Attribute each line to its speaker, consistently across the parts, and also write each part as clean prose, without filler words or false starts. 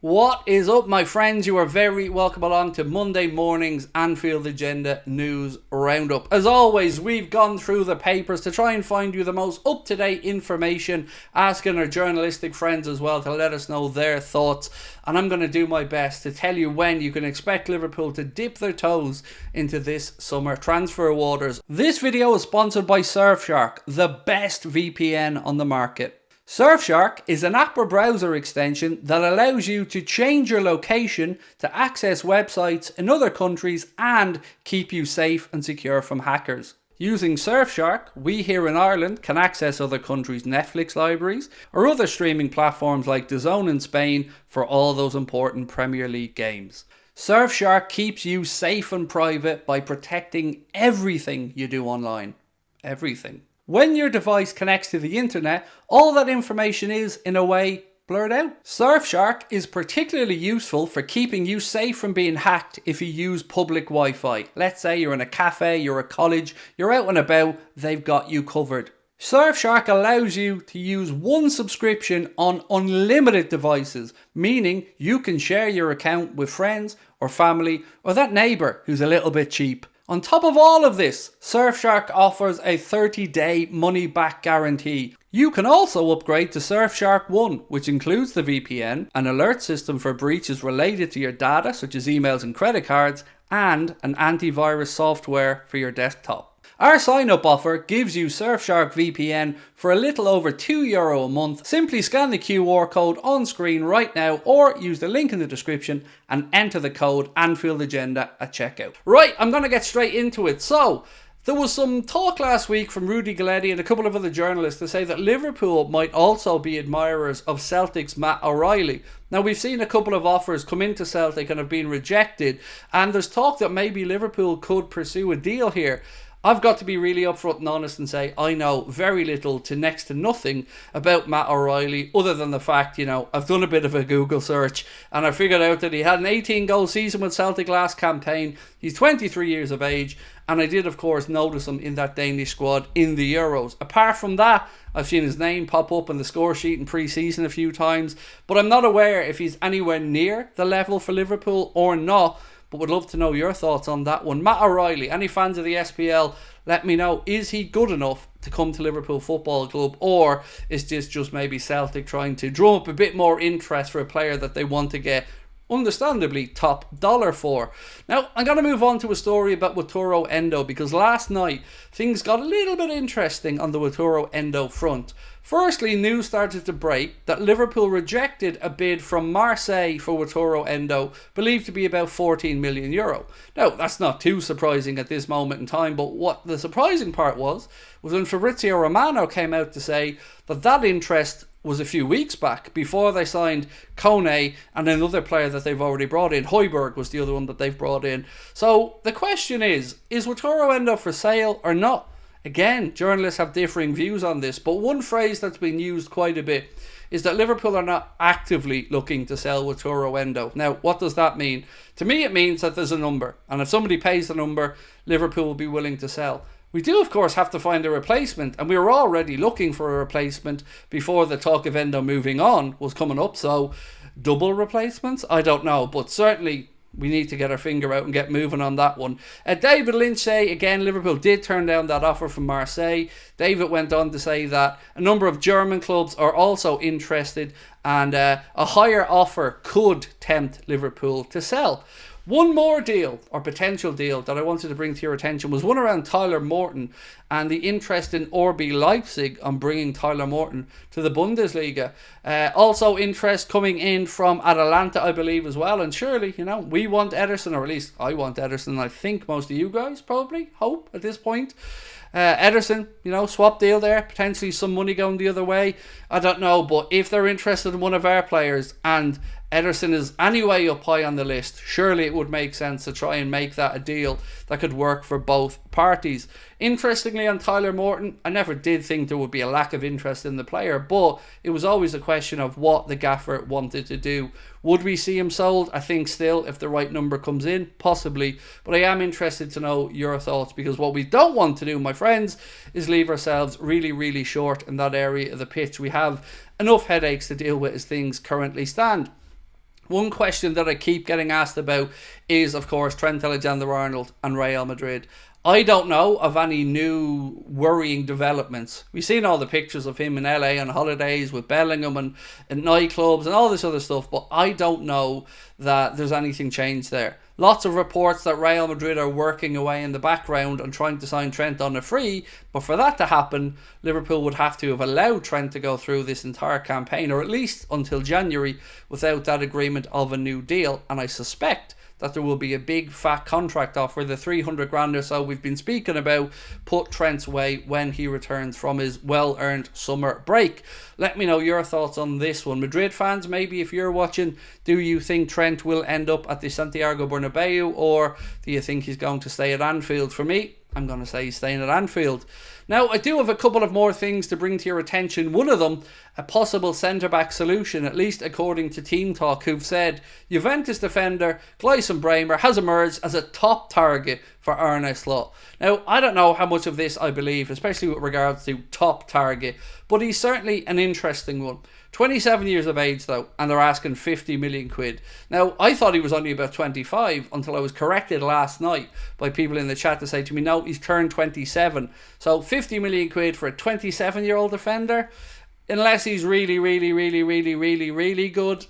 Speaker 1: What is up, my friends? You are very welcome along to Monday morning's Anfield Agenda News Roundup. As always, we've gone through the papers to try and find you the most up-to-date information, asking our journalistic friends as well to let us know their thoughts. And I'm going to do my best to tell you when you can expect Liverpool to dip their toes into this summer transfer waters. This video is sponsored by Surfshark, the best VPN on the market. Surfshark is an app or browser extension that allows you to change your location to access websites in other countries and keep you safe and secure from hackers. Using Surfshark, we here in Ireland can access other countries' Netflix libraries or other streaming platforms like DAZN in Spain for all those important Premier League games. Surfshark keeps you safe and private by protecting everything you do online. Everything. When your device connects to the internet, all that information is, in a way, blurred out. Surfshark is particularly useful for keeping you safe from being hacked if you use public Wi-Fi. Let's say you're in a cafe, you're at college, you're out and about, they've got you covered. Surfshark allows you to use one subscription on unlimited devices, meaning you can share your account with friends or family or that neighbour who's a little bit cheap. On top of all of this, Surfshark offers a 30-day money-back guarantee. You can also upgrade to Surfshark One, which includes the VPN, an alert system for breaches related to your data, such as emails and credit cards, and an antivirus software for your desktop. Our sign-up offer gives you Surfshark VPN for a little over €2 a month. Simply scan the QR code on screen right now or use the link in the description and enter the code Anfield Agenda at checkout. Right, I'm going to get straight into it. So, there was some talk last week from Rudy Galletti and a couple of other journalists to say that Liverpool might also be admirers of Celtic's Matt O'Reilly. Now, we've seen a couple of offers come into Celtic and have been rejected, and there's talk that maybe Liverpool could pursue a deal here. I've got to be really upfront and honest and say I know very little to next to nothing about Matt O'Reilly other than the fact, I've done a bit of a Google search and I figured out that he had an 18-goal season with Celtic last campaign. He's 23 years of age and I did, of course, notice him in that Danish squad in the Euros. Apart from that, I've seen his name pop up on the score sheet in pre-season a few times, but I'm not aware if he's anywhere near the level for Liverpool or not. But would love to know your thoughts on that one. Matt O'Reilly, any fans of the SPL, let me know. Is he good enough to come to Liverpool Football Club? Or is this just maybe Celtic trying to drum up a bit more interest for a player that they want to get, understandably, top dollar for? Now, I'm going to move on to a story about Wataru Endo because last night things got a little bit interesting on the Wataru Endo front. Firstly, news started to break that Liverpool rejected a bid from Marseille for Wataru Endo, believed to be about €14 million. Now, that's not too surprising at this moment in time, but what the surprising part was when Fabrizio Romano came out to say that interest was a few weeks back before they signed Kone and another player that they've already brought in. Højbjerg was the other one that they've brought in. So the question is Wataru Endo for sale or not? Again, journalists have differing views on this, but one phrase that's been used quite a bit is that Liverpool are not actively looking to sell Wataru Endo. Now, what does that mean? To me, it means that there's a number, and if somebody pays the number, Liverpool will be willing to sell. We do, of course, have to find a replacement, and we were already looking for a replacement before the talk of Endo moving on was coming up, so double replacements? I don't know, but certainly we need to get our finger out and get moving on that one. David Lynch say, again, Liverpool did turn down that offer from Marseille. David went on to say that a number of German clubs are also interested and a higher offer could tempt Liverpool to sell. One more deal, or potential deal, that I wanted to bring to your attention was one around Tyler Morton and the interest in RB Leipzig on bringing Tyler Morton to the Bundesliga. Also interest coming in from Atalanta, I believe, as well. And surely, we want Ederson, or at least I want Ederson. I think most of you guys probably hope at this point. Ederson, swap deal there, potentially some money going the other way. I don't know, but if they're interested in one of our players and Ederson is anyway up high on the list, surely it would make sense to try and make that a deal that could work for both parties. Interestingly, on Tyler Morton, I never did think there would be a lack of interest in the player, but it was always a question of what the gaffer wanted to do. Would we see him sold? I think still, if the right number comes in, possibly. But I am interested to know your thoughts, because what we don't want to do, my friends, is leave ourselves really, really short in that area of the pitch. We have enough headaches to deal with as things currently stand. One question that I keep getting asked about is, of course, Trent Alexander-Arnold and Real Madrid. I don't know of any new worrying developments. We've seen all the pictures of him in LA on holidays with Bellingham and nightclubs and all this other stuff, but I don't know that there's anything changed there. Lots of reports that Real Madrid are working away in the background and trying to sign Trent on a free, but for that to happen, Liverpool would have to have allowed Trent to go through this entire campaign, or at least until January, without that agreement of a new deal, and I suspect that there will be a big fat contract offer, the 300 grand or so we've been speaking about, put Trent's way when he returns from his well-earned summer break. Let me know your thoughts on this one. Madrid fans, maybe if you're watching, do you think Trent will end up at the Santiago Bernabeu, or do you think he's going to stay at Anfield? For me, I'm going to say he's staying at Anfield. Now, I do have a couple of more things to bring to your attention. One of them, a possible centre-back solution, at least according to Team Talk, who've said Juventus defender Gleison Bremer has emerged as a top target for Arne Slot. Now, I don't know how much of this I believe, especially with regards to top target, but he's certainly an interesting one. 27 years of age though, and they're asking 50 million quid. Now, I thought he was only about 25 until I was corrected last night by people in the chat to say to me, no, he's turned 27. So 50 million quid for a 27-year-old defender, unless he's really, really, really, really, really, really good,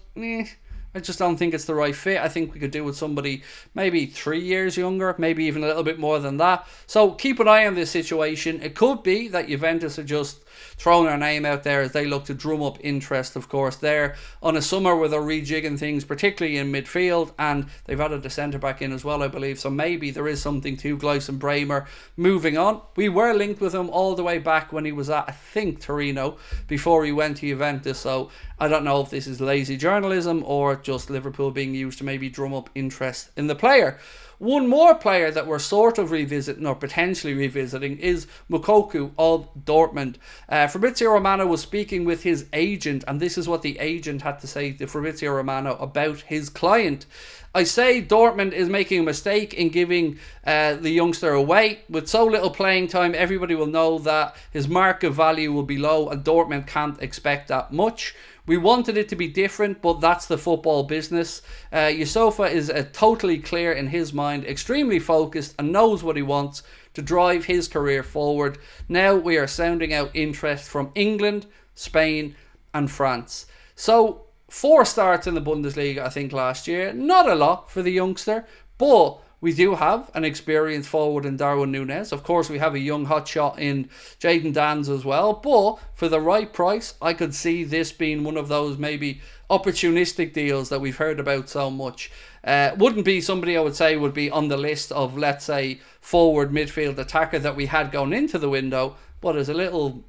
Speaker 1: I just don't think it's the right fit. I think we could do with somebody maybe 3 years younger, maybe even a little bit more than that. So keep an eye on this situation. It could be that Juventus are just throwing their name out there as they look to drum up interest, of course, there on a summer where they're rejigging things, particularly in midfield, and they've added the centre-back in as well, I believe. So maybe there is something to Gleison Bremer moving on. We were linked with him all the way back when he was at, I think, Torino, before he went to Juventus. So I don't know if this is lazy journalism or just Liverpool being used to maybe drum up interest in the player. One more player that we're sort of revisiting, or potentially revisiting, is Moukoko of Dortmund. Fabrizio Romano was speaking with his agent, and this is what the agent had to say to Fabrizio Romano about his client. I say Dortmund is making a mistake in giving the youngster away. With so little playing time, everybody will know that his market value will be low, and Dortmund can't expect that much. We wanted it to be different, but that's the football business. Youssoufa is totally clear in his mind, extremely focused, and knows what he wants to drive his career forward. Now we are sounding out interest from England, Spain, and France. So 4 starts in the Bundesliga, I think, last year. Not a lot for the youngster, but we do have an experienced forward in Darwin Núñez. Of course, we have a young hotshot in Jadon Danns as well. But for the right price, I could see this being one of those maybe opportunistic deals that we've heard about so much. Wouldn't be somebody I would say would be on the list of, let's say, forward midfield attacker that we had going into the window. But as a little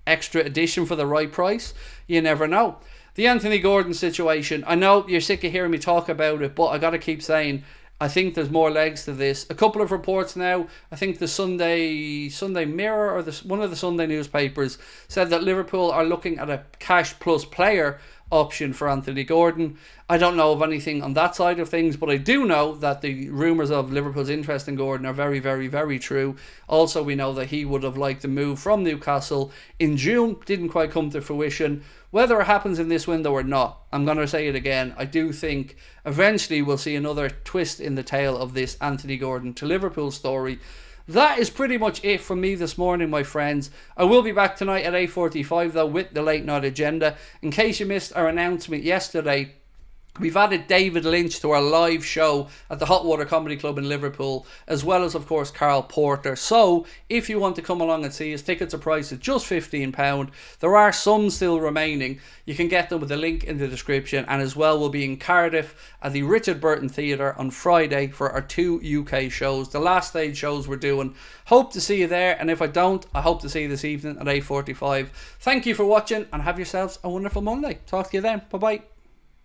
Speaker 1: extra addition for the right price, you never know. The Anthony Gordon situation, I know you're sick of hearing me talk about it, but I got to keep saying, I think there's more legs to this. A couple of reports now, I think the Sunday Mirror or one of the Sunday newspapers said that Liverpool are looking at a cash plus player option for Anthony Gordon. I don't know of anything on that side of things, but I do know that the rumours of Liverpool's interest in Gordon are very, very, very true. Also, we know that he would have liked to move from Newcastle in June. Didn't quite come to fruition. Whether it happens in this window or not, I'm going to say it again, I do think eventually we'll see another twist in the tail of this Anthony Gordon to Liverpool story. That is pretty much it from me this morning, my friends. I will be back tonight at 8:45 though with the late night agenda. In case you missed our announcement yesterday, we've added David Lynch to our live show at the Hot Water Comedy Club in Liverpool, as well as, of course, Carl Porter. So, if you want to come along and see us, tickets are priced at just £15. There are some still remaining. You can get them with the link in the description, and as well, we'll be in Cardiff at the Richard Burton Theatre on Friday for our 2 UK shows, the last stage shows we're doing. Hope to see you there, and if I don't, I hope to see you this evening at 8:45. Thank you for watching, and have yourselves a wonderful Monday. Talk to you then. Bye-bye.